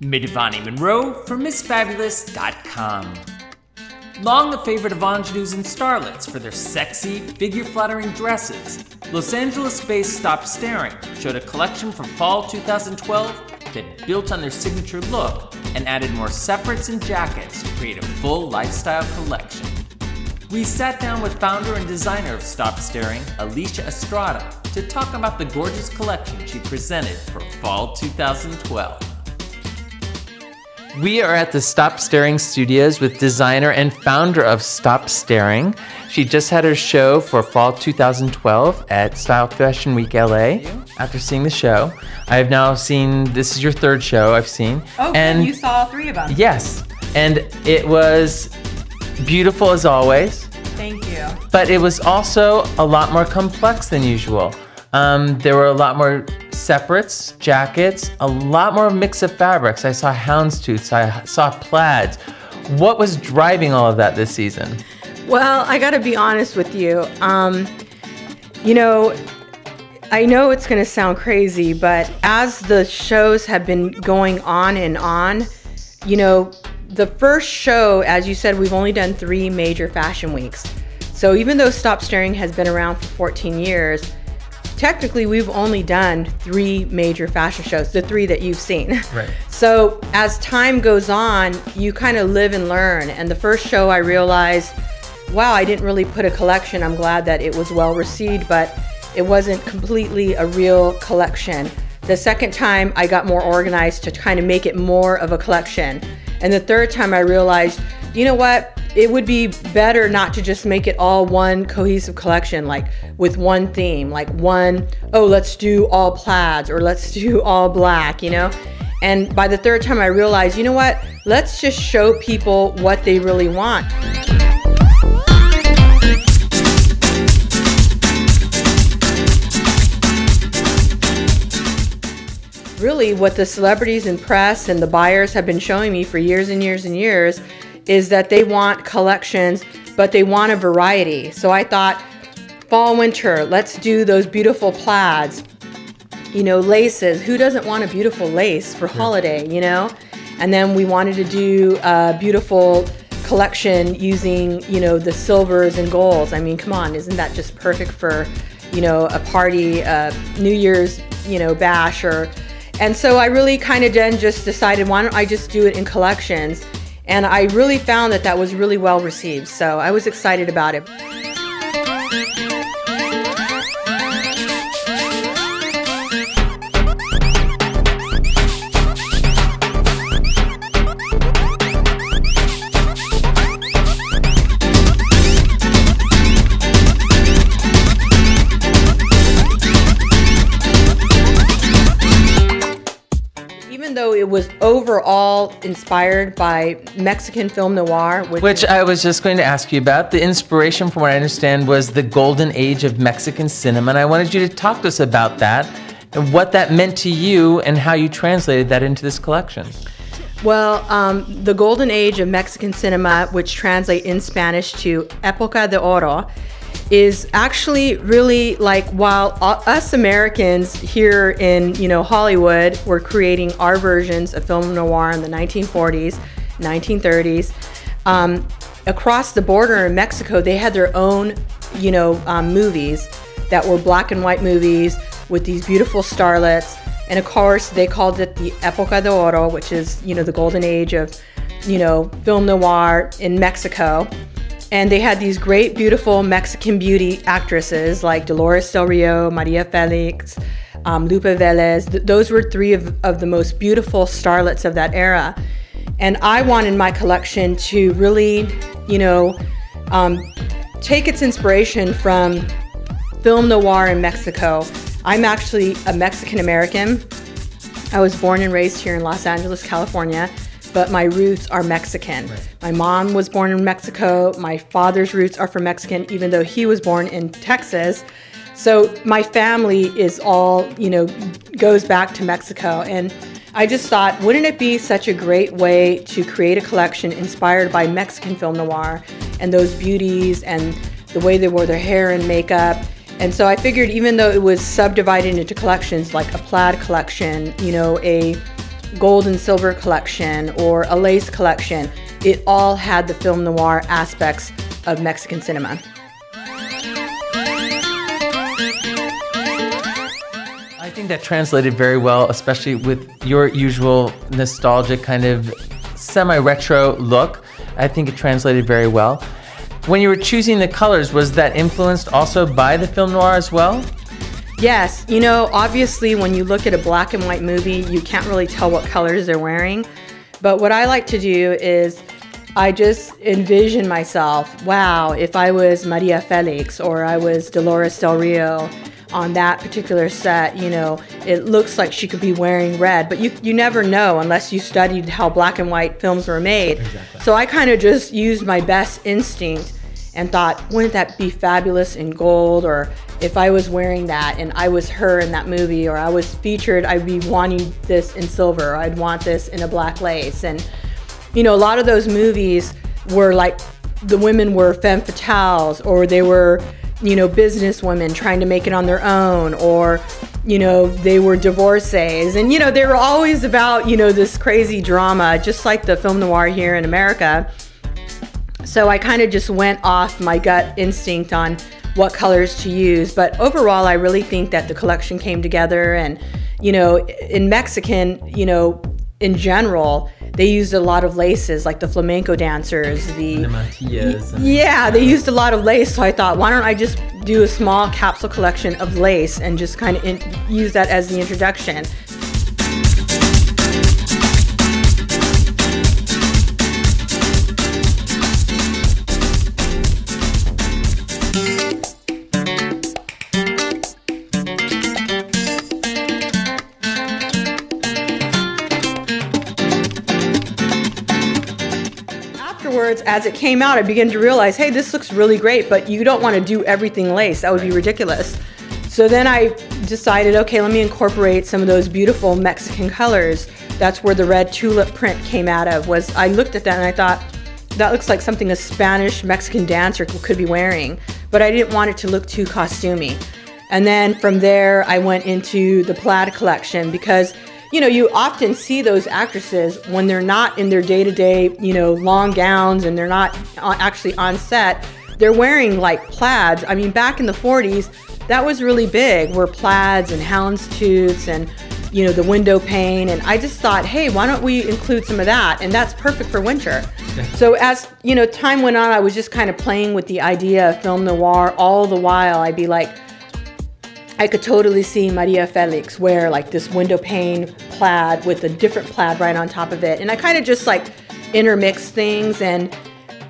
Midivani Monroe for MissFabulous.com. Long the favorite of ingenues and starlets for their sexy, figure-flattering dresses, Los Angeles-based Stop Staring showed a collection for fall 2012 that built on their signature look and added more separates and jackets to create a full lifestyle collection. We sat down with founder and designer of Stop Staring, Alicia Estrada, to talk about the gorgeous collection she presented for fall 2012. We are at the Stop Staring Studios with designer and founder of Stop Staring. She just had her show for fall 2012 at Style Fashion Week LA. After seeing the show, I have now seen, this is your third show I've seen. Oh, and you saw all three of them. Yes, and it was beautiful as always. Thank you. But it was also a lot more complex than usual. There were a lot more separates, jackets, a lot more mix of fabrics. I saw houndstooths, I saw plaids. What was driving all of that this season? Well, I gotta be honest with you. You know, I know it's gonna sound crazy, but as the shows have been going on and on, you know, the first show, as you said, we've only done 3 major fashion weeks. So even though Stop Staring has been around for 14 years, technically we've only done 3 major fashion shows, the 3 that you've seen. Right. So as time goes on, you kind of live and learn. And the first show I realized, wow, I didn't really put a collection. I'm glad that it was well received, but it wasn't completely a real collection. The second time I got more organized to kind of make it more of a collection. And the third time I realized, you know what? It would be better not to just make it all one cohesive collection, like with one theme, like one, oh, let's do all plaids or let's do all black, you know? And by the third time I realized, you know what? Let's just show people what they really want. Really, what the celebrities and press and the buyers have been showing me for years and years and years is that they want collections, but they want a variety. So I thought, fall, winter, let's do those beautiful plaids, you know, laces. Who doesn't want a beautiful lace for holiday, you know? And then we wanted to do a beautiful collection using, you know, the silvers and golds. I mean, come on, isn't that just perfect for, you know, a party, New Year's, you know, bash or... And so I really kind of then just decided, why don't I just do it in collections? And I really found that that was really well received. So I was excited about it. Even though it was overall inspired by Mexican film noir. Which I was just going to ask you about. The inspiration, from what I understand, was the golden age of Mexican cinema. And I wanted you to talk to us about that and what that meant to you and how you translated that into this collection. Well, the golden age of Mexican cinema, which translates in Spanish to Época de Oro, is actually really like, while us Americans here in, you know, Hollywood were creating our versions of film noir in the 1940s, 1930s, across the border in Mexico, they had their own, you know, movies that were black and white movies with these beautiful starlets. And of course, they called it the Época de Oro, which is, you know, the golden age of, you know, film noir in Mexico. And they had these great, beautiful Mexican beauty actresses like Dolores Del Rio, Maria Felix, Lupe Velez. Those were 3 of the most beautiful starlets of that era. And I wanted my collection to really, you know, take its inspiration from film noir in Mexico. I'm actually a Mexican American. I was born and raised here in Los Angeles, California, but my roots are Mexican. Right. My mom was born in Mexico. My father's roots are from Mexican, even though he was born in Texas. So my family is all, you know, goes back to Mexico. And I just thought, wouldn't it be such a great way to create a collection inspired by Mexican film noir and those beauties and the way they wore their hair and makeup. And so I figured, even though it was subdivided into collections like a plaid collection, you know, a gold and silver collection, or a lace collection, it all had the film noir aspects of Mexican cinema. I think that translated very well, especially with your usual nostalgic kind of semi-retro look. I think it translated very well. When you were choosing the colors, was that influenced also by the film noir as well? Yes, you know, obviously when you look at a black and white movie, you can't really tell what colors they're wearing. But what I like to do is I just envision myself, wow, if I was Maria Felix or I was Dolores Del Rio on that particular set, you know, it looks like she could be wearing red, but you never know unless you studied how black and white films were made. Exactly. So I kind of just used my best instinct and thought, wouldn't that be fabulous in gold? Or if I was wearing that and I was her in that movie, or I was featured, I'd be wanting this in silver, or I'd want this in a black lace. And, you know, a lot of those movies were like, the women were femme fatales, or they were, you know, business women trying to make it on their own, or, you know, they were divorcees. And, you know, they were always about, you know, this crazy drama, just like the film noir here in America. So I kind of just went off my gut instinct on what colors to use. But overall, I really think that the collection came together. And, you know, in Mexican, you know, in general, they used a lot of laces, like the flamenco dancers, the mantillas. Yeah, they used a lot of lace. So I thought, why don't I just do a small capsule collection of lace and just kind of use that as the introduction. As it came out, I began to realize, hey, this looks really great, but you don't want to do everything lace. That would be ridiculous. So then I decided, okay, let me incorporate some of those beautiful Mexican colors. That's where the red tulip print came out of. Was I looked at that and I thought, that looks like something a Spanish Mexican dancer could be wearing, but I didn't want it to look too costumey. And then from there, I went into the plaid collection because, you know, you often see those actresses when they're not in their day-to-day, you know, long gowns and they're not actually on set, they're wearing like plaids. I mean, back in the 40s, that was really big, were plaids and houndstooths and, you know, the window pane. And I just thought, hey, why don't we include some of that? And that's perfect for winter. So as, you know, time went on, I was just kind of playing with the idea of film noir. All the while, I'd be like, I could totally see Maria Felix wear like this window pane plaid with a different plaid right on top of it. And I kind of just like intermixed things and,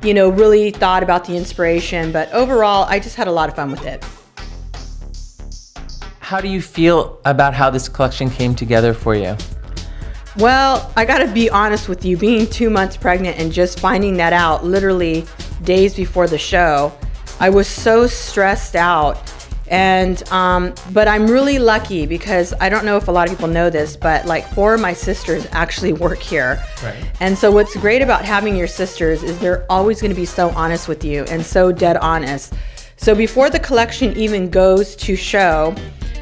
you know, really thought about the inspiration. But overall, I just had a lot of fun with it. How do you feel about how this collection came together for you? Well, I gotta be honest with you, being 2 months pregnant and just finding that out literally days before the show, I was so stressed out. And, but I'm really lucky because I don't know if a lot of people know this, but like 4 of my sisters actually work here. Right. And so what's great about having your sisters is they're always gonna be so honest with you and so dead honest. So before the collection even goes to show,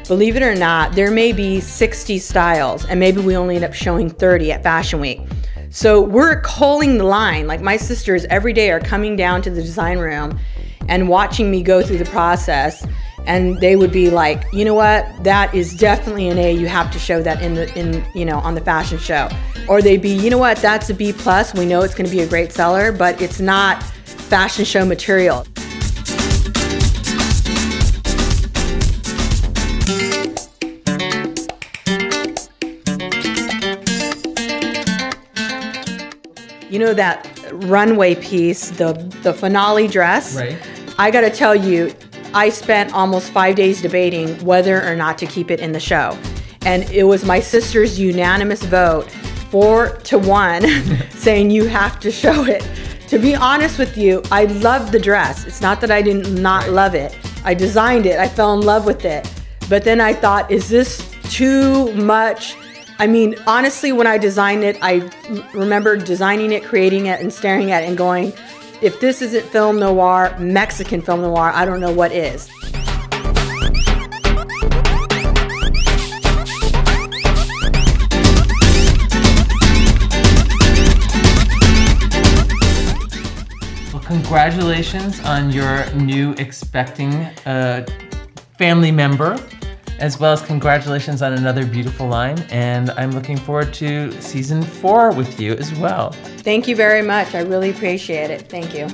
believe it or not, there may be 60 styles and maybe we only end up showing 30 at Fashion Week. So we're culling the line. Like my sisters every day are coming down to the design room and watching me go through the process. And they would be like, you know what, that is definitely an A, you have to show that you know, on the fashion show. Or they'd be, you know what, that's a B+, we know it's gonna be a great seller, but it's not fashion show material. You know that runway piece, the finale dress? Right. I gotta tell you, I spent almost 5 days debating whether or not to keep it in the show. And it was my sister's unanimous vote, 4-1, saying you have to show it. To be honest with you, I loved the dress. It's not that I did not love it. I designed it, I fell in love with it. But then I thought, is this too much I mean, honestly, when I designed it, I remember designing it, creating it, and staring at it and going, if this isn't film noir, Mexican film noir, I don't know what is. Well, congratulations on your new expecting family member, as well as congratulations on another beautiful line. And I'm looking forward to season 4 with you as well. Thank you very much. I really appreciate it. Thank you.